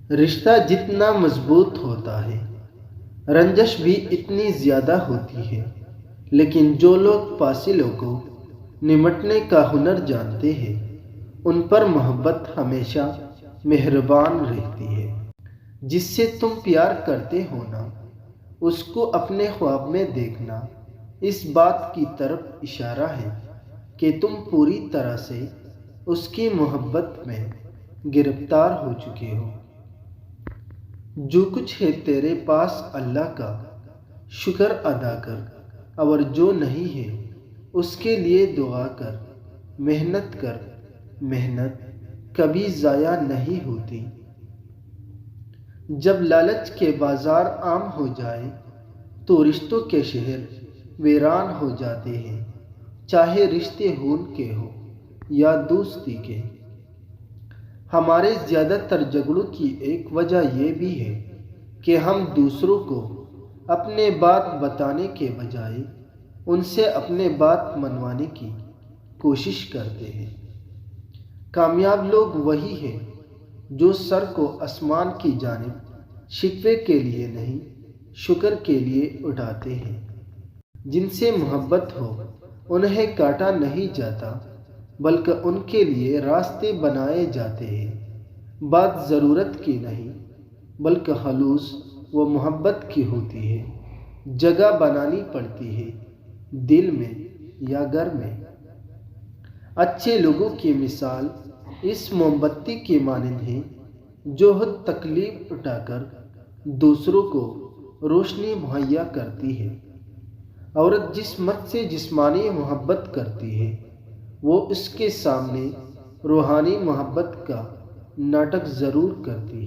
رشتہ جتنا مضبوط ہوتا ہے رنجش بھی اتنی زیادہ ہوتی ہے، لیکن جو لوگ فاصلوں کو نمٹنے کا ہنر جانتے ہیں ان پر محبت ہمیشہ مہربان رہتی ہے۔ جس سے تم پیار کرتے ہو نا، اس کو اپنے خواب میں دیکھنا اس بات کی طرف اشارہ ہے کہ تم پوری طرح سے اس کی محبت میں گرفتار ہو چکے ہو۔ جو کچھ ہے تیرے پاس اللہ کا شکر ادا کر، اور جو نہیں ہے اس کے لیے دعا کر۔ محنت کر، محنت کبھی ضائع نہیں ہوتی۔ جب لالچ کے بازار عام ہو جائے تو رشتوں کے شہر ویران ہو جاتے ہیں، چاہے رشتے خون کے ہوں یا دوستی کے۔ ہمارے زیادہ تر جھگڑوں کی ایک وجہ یہ بھی ہے کہ ہم دوسروں کو اپنے بات بتانے کے بجائے ان سے اپنے بات منوانے کی کوشش کرتے ہیں۔ کامیاب لوگ وہی ہیں جو سر کو آسمان کی جانب شکوے کے لیے نہیں، شکر کے لیے اٹھاتے ہیں۔ جن سے محبت ہو انہیں کاٹا نہیں جاتا، بلکہ ان کے لیے راستے بنائے جاتے ہیں۔ بات ضرورت کی نہیں بلکہ خلوص و محبت کی ہوتی ہے۔ جگہ بنانی پڑتی ہے، دل میں یا گھر میں۔ اچھے لوگوں کی مثال اس موم بتی کی مانند ہے جو خود تکلیف اٹھا کر دوسروں کو روشنی مہیا کرتی ہے۔ عورت جس مرد سے جسمانی محبت کرتی ہے وہ اس کے سامنے روحانی محبت کا ناٹک ضرور کرتی ہے۔